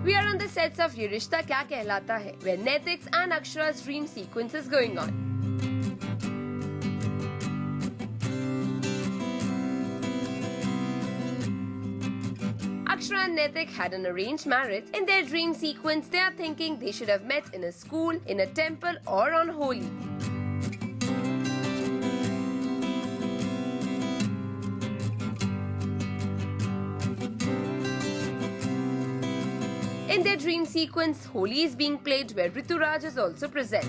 We are on the sets of Ye Rishta Kya Kehlata Hai, where Naitik's and Akshara's dream sequence is going on. Akshara and Naitik had an arranged marriage. In their dream sequence, they are thinking they should have met in a school, in a temple, or on Holi. In their dream sequence, Holi is being played where Rituraj is also present.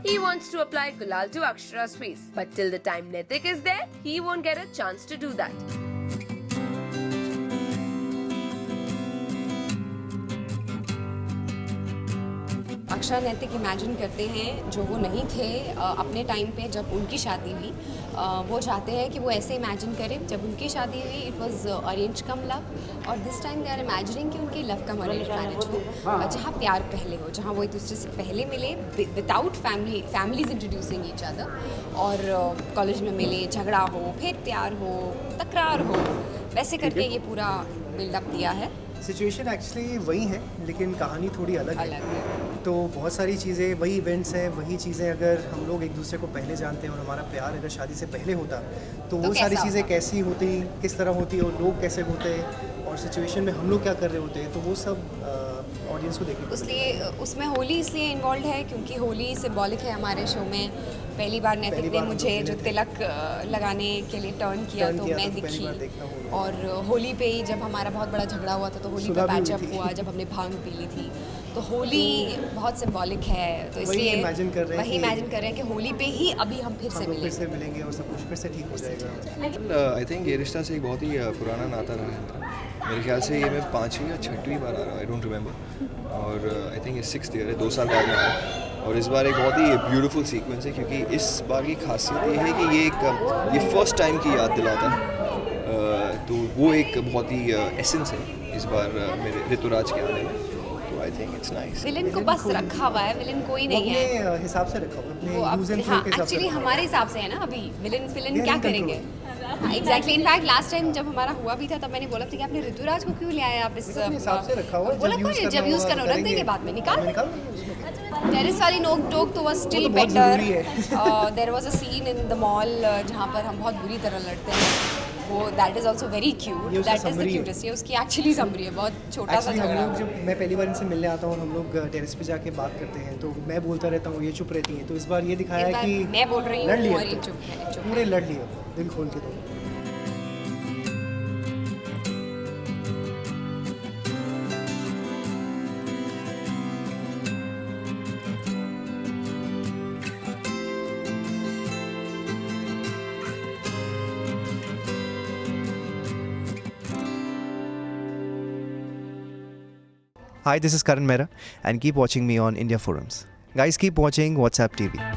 He wants to apply Gulal to Akshara's face, but till the time Naitik is there, he won't get a chance to do that. Akshara नैतिक imagine करते हैं जो वो नहीं थे अपने time पे जब उनकी शादी हुई। वो चाहते हैं कि वो ऐसे इमेजिन करें जब उनकी शादी हुई it was arrange cum love, और this time they are imagining कि उनकी लव कम अरेंज मैरिज हो, जहाँ प्यार पहले हो, जहाँ वो एक दूसरे से पहले मिले without families introducing each other, और कॉलेज में मिले, झगड़ा हो, फिर प्यार हो, तकरार हो, वैसे करके ये पूरा बिल्डअप दिया है। सिचुएशन एक्चुअली वही है लेकिन कहानी थोड़ी अलग है। तो बहुत सारी चीज़ें वही इवेंट्स हैं, वही चीज़ें अगर हम लोग एक दूसरे को पहले जानते हैं और हमारा प्यार अगर शादी से पहले होता तो वो सारी चीज़ें कैसी होती, किस तरह होती और लोग कैसे होते और सिचुएशन में हम लोग क्या कर रहे होते हैं, तो वो सब ऑडियंस को देखने। इसलिए उसमें होली इसलिए इन्वॉल्व है क्योंकि होली सिंबॉलिक है हमारे शो में। पहली बार नैतिक ने मुझे जो तिलक लगाने के लिए टर्न किया तो मैं दिखी, और होली पे ही जब हमारा बहुत बड़ा झगड़ा हुआ था तो होली पे पैचअप हुआ जब हमने भांग पी ली थी, तो होली बहुत सिंबॉलिक है। तो इसलिए वही इमेजिन कर रहे हैं कि होली पे ही अभी हम फिर से मिलेंगे और सब कुछ फिर से ठीक हो जाएगा। आई थिंक ये रिश्ता से एक बहुत ही पुराना नाता रहा है। मेरे ख्याल से ये मैं 5वीं या 6वीं बार आ रहा हूँ, आई डोंट रिमेंबर, और आई थिंक ये 6th ईयर है, 2 साल बाद में आया। और इस बार एक बहुत ही ब्यूटीफुल सीक्वेंस है क्योंकि इस बार की खासियत ये है कि ये फर्स्ट टाइम की याद दिलाता है, तो वो एक बहुत ही एसेंस है इस बार मेरे ऋतुराज के आने में। तो I think it's nice. Villain को बस रखा हुआ है, विलन कोई नहीं है, अपने हिसाब से रखा हुआ है, हाँ एक्चुअली हमारे हिसाब से है ना। अभी विलन क्या करेंगे एग्जैक्टली। इनफैक्ट लास्ट टाइम जब हमारा हुआ भी था तब मैंने बोला था कि आपने ऋतुराज को क्यों ले आए आप इस हिसाब से रखा हुआ है, बोला था जब यूज़ करना रख देंगे बाद में निकाल। टेरिस वाली नोक टोक तो was still better. There was a scene in the mall जहाँ पर हम बहुत बुरी तरह लड़ते हैं, वो that is also very cute, that is the cutest. ये उसकी एक्चुअली समरी है, बहुत छोटा सा झगड़ा। हम लोग जब मैं पहली बार इनसे मिलने आता हूँ और हम लोग टेरिस पे जाके बात करते हैं तो मैं बोलता रहता हूँ, ये चुप रहती हैं, तो इस बार ये दिखाया है कि मैं बोल रही हूँ और ये चुप है, पूरे लड़ लिए दिल खोल के। तो Hi, this is Karan Mehra and keep watching me on India Forums. Guys, keep watching WhatsApp TV.